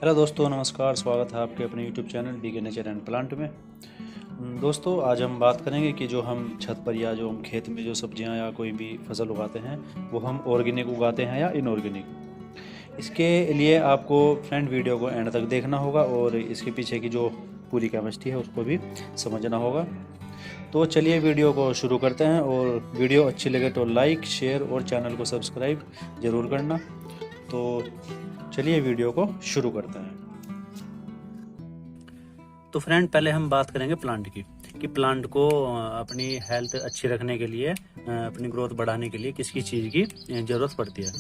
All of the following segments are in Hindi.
हेलो दोस्तों, नमस्कार। स्वागत है आपके अपने YouTube channel BK nature and plant में। दोस्तों, आज हम बात करेंगे कि जो हम छत पर या जो हम खेत में जो सब्जियां या कोई भी फसल उगाते हैं वो हम ऑर्गेनिक उगाते हैं या इनऑर्गेनिक। इसके लिए आपको फ्रेंड वीडियो को एंड तक देखना होगा और इसके पीछे की जो पूरी केमिस्ट्री है उसको भी समझना होगा। तो चलिए वीडियो को शुरू करते हैं, और वीडियो अच्छी लगे तो लाइक, शेयर और चैनल को सब्सक्राइब ज़रूर करना। तो चलिए वीडियो को शुरू करते हैं। तो फ्रेंड, पहले हम बात करेंगे प्लांट की कि प्लांट को अपनी हेल्थ अच्छी रखने के लिए, अपनी ग्रोथ बढ़ाने के लिए किसकी चीज़ की ज़रूरत पड़ती है।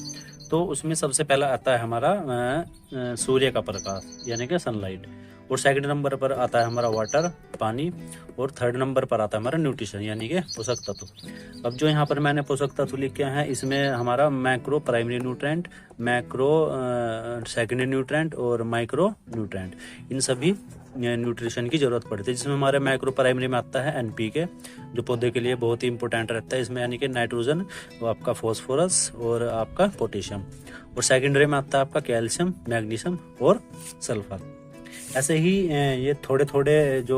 तो उसमें सबसे पहला आता है हमारा सूर्य का प्रकाश यानी कि सनलाइट, और सेकंड नंबर पर आता है हमारा वाटर, पानी, और थर्ड नंबर पर आता है हमारा न्यूट्रिशन यानी कि पोषक तत्व। अब जो यहाँ पर मैंने पोषक तत्व लिखे हैं इसमें हमारा macro primary nutrient, macro secondary nutrient और माइक्रो न्यूट्रेंट, इन सभी न्यूट्रिशन की जरूरत पड़ती है। जिसमें हमारे माइक्रो प्राइमरी में आता है NPK, जो पौधे के लिए बहुत ही इंपॉर्टेंट रहता है इसमें, यानी कि नाइट्रोजन, वो आपका फॉस्फोरस और आपका पोटेशियम। और सेकेंडरी में आता है आपका कैल्शियम, मैग्नीशियम और सल्फर। ऐसे ही ये थोड़े थोड़े जो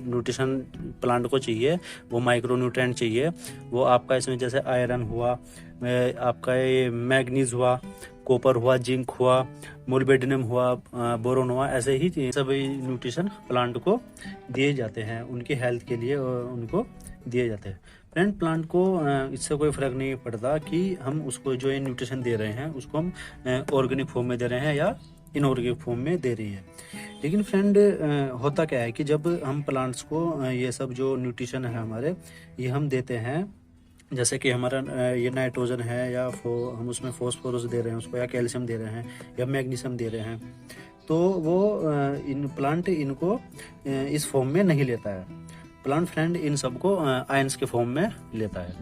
न्यूट्रिशन प्लांट को चाहिए वो माइक्रो न्यूट्रेंट चाहिए, वो आपका इसमें जैसे आयरन हुआ, आपका ये मैग्नीज हुआ, कॉपर हुआ, जिंक हुआ, मोलिब्डेनम हुआ, बोरोन हुआ, ऐसे ही सभी न्यूट्रिशन प्लांट को दिए जाते हैं उनकी हेल्थ के लिए, और उनको दिए जाते हैं। फ्रेंड, प्लांट को इससे कोई फर्क नहीं पड़ता कि हम उसको जो ये न्यूट्रिशन दे रहे हैं उसको हम ऑर्गेनिक फॉर्म में दे रहे हैं या इनऑर्गेनिक फॉर्म में दे रही है। लेकिन फ्रेंड, होता क्या है कि जब हम प्लांट्स को ये सब जो न्यूट्रिशन है हमारे, ये हम देते हैं, जैसे कि हमारा ये नाइट्रोजन है या हम उसमें फॉस्फोरस दे रहे हैं उसको, या कैल्शियम दे रहे हैं या मैग्नीशियम दे रहे हैं, तो वो इन प्लांट इनको इस फॉर्म में नहीं लेता है। प्लांट फ्रेंड इन सबको आयंस के फॉर्म में लेता है।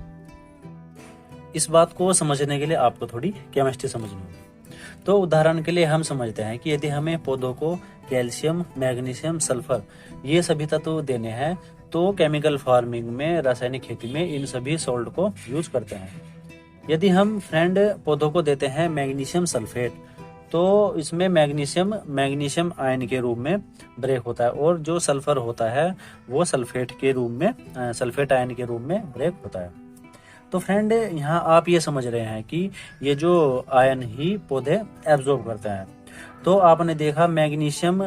इस बात को समझने के लिए आपको थोड़ी केमिस्ट्री समझनी होगी। तो उदाहरण के लिए हम समझते हैं कि यदि हमें पौधों को कैल्शियम, मैग्नीशियम, सल्फर ये सभी तत्व देने हैं तो केमिकल फार्मिंग में, रासायनिक खेती में इन सभी सॉल्ट को यूज करते हैं। यदि हम फ्रेंड पौधों को देते हैं मैग्नीशियम सल्फेट, तो इसमें मैग्नीशियम आयन के रूप में ब्रेक होता है, और जो सल्फर होता है वो सल्फेट के रूप में, सल्फेट आयन के रूप में ब्रेक होता है। तो फ्रेंड, यहाँ आप ये समझ रहे हैं कि ये जो आयन ही पौधे एब्जॉर्ब करते हैं। तो आपने देखा मैग्नीशियम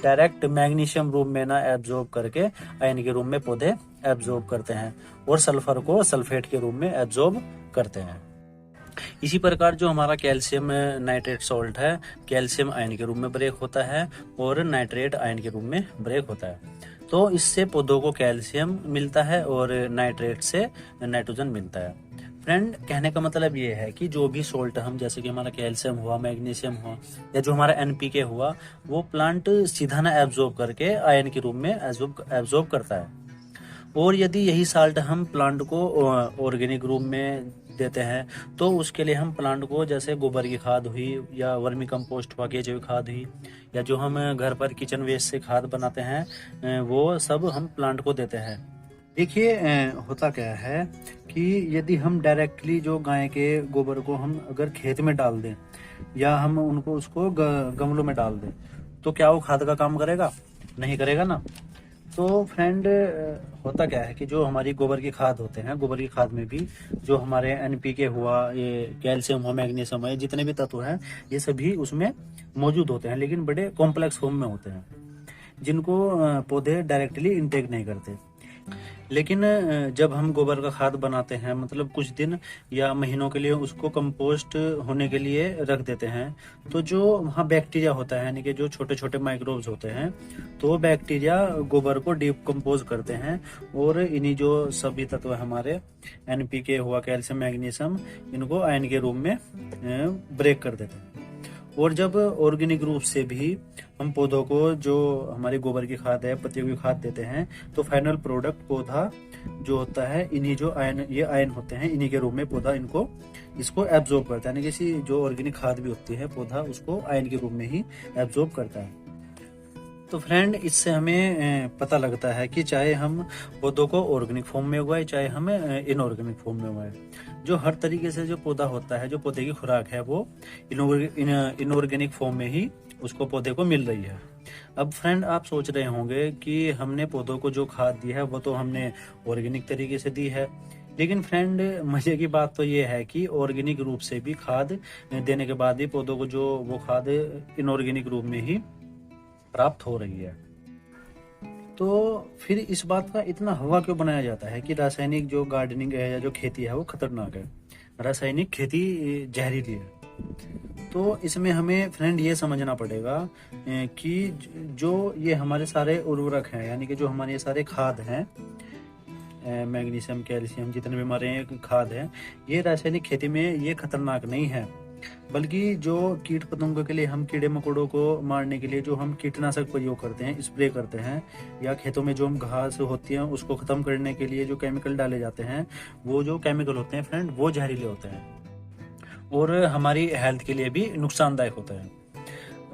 डायरेक्ट मैग्नीशियम रूप में ना एब्जॉर्ब करके आयन के रूप में पौधे एब्जॉर्ब करते हैं, और सल्फर को सल्फेट के रूप में एब्जॉर्ब करते हैं। इसी प्रकार जो हमारा कैल्शियम नाइट्रेट सॉल्ट है, कैल्शियम आयन के रूप में ब्रेक होता है और नाइट्रेट आयन के रूप में ब्रेक होता है। तो इससे पौधों को कैल्शियम मिलता है और नाइट्रेट से नाइट्रोजन मिलता है। फ्रेंड, कहने का मतलब ये है कि जो भी सॉल्ट हम, जैसे कि हमारा कैल्शियम हुआ, मैग्नीशियम हुआ, या जो हमारा NPK हुआ, वो प्लांट सीधा ना एब्जॉर्ब करके आयन के रूप में एब्जॉर्ब करता है। और यदि यही साल्ट हम प्लांट को ऑर्गेनिक रूप में देते हैं तो उसके लिए हम प्लांट को, जैसे गोबर की खाद हुई या वर्मी कंपोस्ट हुआ, केचुआ खाद हुई, या जो हम घर पर किचन वेस्ट से खाद बनाते हैं, वो सब हम प्लांट को देते हैं। देखिए, होता क्या है कि यदि हम डायरेक्टली जो गाय के गोबर को हम अगर खेत में डाल दें, या हम उनको उसको गमलों में डाल दें, तो क्या वो खाद का काम करेगा? नहीं करेगा ना। तो फ्रेंड, होता क्या है कि जो हमारी गोबर की खाद होते हैं, गोबर की खाद में भी जो हमारे NPK हुआ, ये कैल्शियम हुआ, मैग्नीशियम हुआ, जितने भी तत्व हैं ये सभी उसमें मौजूद होते हैं, लेकिन बड़े कॉम्प्लेक्स फॉर्म में होते हैं, जिनको पौधे डायरेक्टली इनटेक नहीं करते। लेकिन जब हम गोबर का खाद बनाते हैं, मतलब कुछ दिन या महीनों के लिए उसको कंपोस्ट होने के लिए रख देते हैं, तो जो वहाँ बैक्टीरिया होता है, यानी कि जो छोटे छोटे माइक्रोब्स होते हैं, तो वो बैक्टीरिया गोबर को डिकम्पोज करते हैं, और इन्हीं जो सभी तत्व हमारे NPK हुआ, कैल्शियम, मैग्नीशियम, इनको आयन के रूप में ब्रेक कर देते हैं। और जब ऑर्गेनिक रूप से भी हम पौधों को जो हमारी गोबर की खाद है, पत्तियों की खाद देते हैं, तो फाइनल प्रोडक्ट पौधा जो होता है, इन्हीं जो आयन, ये आयन होते हैं, इन्हीं के रूप में पौधा इसको एब्जॉर्ब करता है। यानी कि जो ऑर्गेनिक खाद भी होती है, पौधा उसको आयन के रूप में ही एब्जॉर्ब करता है। तो फ्रेंड, इससे हमें पता लगता है कि चाहे हम पौधों को ऑर्गेनिक फॉर्म में उगाए, चाहे हम इनऑर्गेनिक फॉर्म में उगाए, जो हर तरीके से जो पौधा होता है, जो पौधे की खुराक है, वो इनऑर्गेनिक फॉर्म में ही उसको पौधे को मिल रही है। अब फ्रेंड आप सोच रहे होंगे कि हमने पौधों को जो खाद दी है वो तो हमने ऑर्गेनिक तरीके से दी है, लेकिन फ्रेंड मजे की बात तो ये है कि ऑर्गेनिक रूप से भी खाद देने के बाद भी पौधों को जो वो खाद इनऑर्गेनिक रूप में ही प्राप्त हो रही है। तो फिर इस बात का इतना हवा क्यों बनाया जाता है कि रासायनिक जो गार्डनिंग है या जो खेती है वो खतरनाक है, रासायनिक खेती जहरीली है। तो इसमें हमें फ्रेंड ये समझना पड़ेगा कि जो ये हमारे सारे उर्वरक हैं, यानी कि जो हमारे ये सारे खाद हैं, मैग्नीशियम कैल्शियम जितने भी हमारे खाद हैं, ये रासायनिक खेती में ये खतरनाक नहीं है, बल्कि जो कीट पतंगों के लिए हम कीड़े मकोड़ों को मारने के लिए जो हम कीटनाशक प्रयोग करते हैं, स्प्रे करते हैं, या खेतों में जो हम घास होती है उसको खत्म करने के लिए जो केमिकल डाले जाते हैं, वो जो केमिकल होते हैं फ्रेंड वो जहरीले होते हैं और हमारी हेल्थ के लिए भी नुकसानदायक होता है।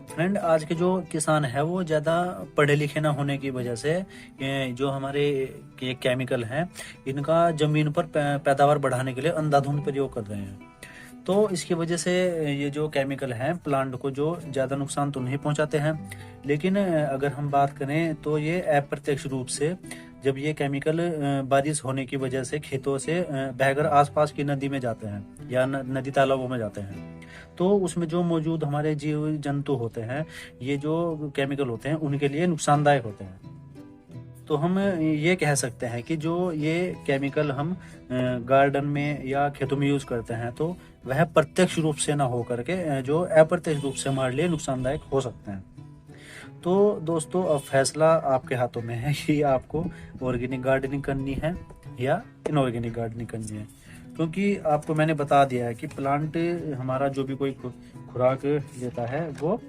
फ्रेंड आज के जो किसान है वो ज़्यादा पढ़े लिखे ना होने की वजह से जो हमारे ये केमिकल हैं इनका ज़मीन पर पैदावार बढ़ाने के लिए अंधाधुंध प्रयोग कर रहे हैं। तो इसकी वजह से ये जो केमिकल हैं प्लांट को जो ज़्यादा नुकसान तो नहीं पहुंचाते हैं, लेकिन अगर हम बात करें तो ये अप्रत्यक्ष रूप से जब ये केमिकल बारिश होने की वजह से खेतों से बहकर आसपास की नदी में जाते हैं या नदी तालाबों में जाते हैं, तो उसमें जो मौजूद हमारे जीव जंतु होते हैं ये जो केमिकल होते हैं उनके लिए नुकसानदायक होते हैं। तो हम ये कह सकते हैं कि जो ये केमिकल हम गार्डन में या खेतों में यूज करते हैं तो वह प्रत्यक्ष रूप से ना हो करके जो अप्रत्यक्ष रूप से हमारे लिए नुकसानदायक हो सकते हैं। तो दोस्तों अब फैसला आपके हाथों में है कि आपको ऑर्गेनिक गार्डनिंग करनी है या इनऑर्गेनिक गार्डनिंग करनी है, क्योंकि आपको मैंने बता दिया है कि प्लांट हमारा जो भी कोई खुराक लेता है वो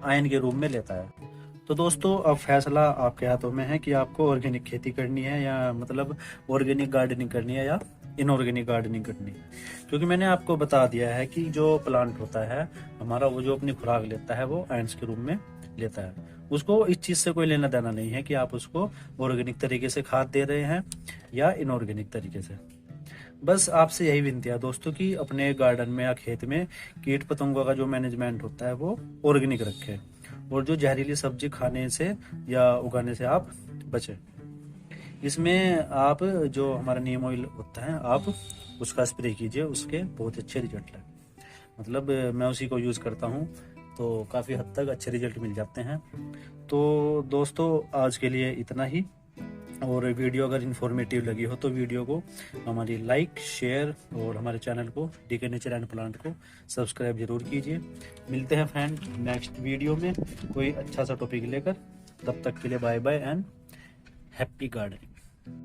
आयन के रूप में लेता है। तो दोस्तों अब फैसला आपके हाथों में है कि आपको ऑर्गेनिक खेती करनी है या मतलब ऑर्गेनिक गार्डनिंग करनी है या इनऑर्गेनिक गार्डनिंग करनी है, क्योंकि मैंने आपको बता दिया है कि जो प्लांट होता है हमारा वो जो अपनी खुराक लेता है वो आयंस के रूप में लेता है, उसको इस चीज़ से कोई लेना देना नहीं है कि आप उसको ऑर्गेनिक तरीके से खाद दे रहे हैं या इनऑर्गेनिक तरीके से। बस आपसे यही विनती है दोस्तों कि अपने गार्डन में या खेत में कीट पतंगों का जो मैनेजमेंट होता है वो ऑर्गेनिक रखें और जो जहरीली सब्जी खाने से या उगाने से आप बचें। इसमें आप जो हमारा नीम ऑयल होता है आप उसका स्प्रे कीजिए, उसके बहुत अच्छे रिजल्ट हैं। मतलब मैं उसी को यूज़ करता हूँ तो काफ़ी हद तक अच्छे रिजल्ट मिल जाते हैं। तो दोस्तों आज के लिए इतना ही, और वीडियो अगर इन्फॉर्मेटिव लगी हो तो वीडियो को हमारी लाइक शेयर और हमारे चैनल को डीके नेचर एंड प्लांट को सब्सक्राइब जरूर कीजिए। मिलते हैं फ्रेंड नेक्स्ट वीडियो में कोई अच्छा सा टॉपिक लेकर, तब तक के लिए bye bye and happy gardening.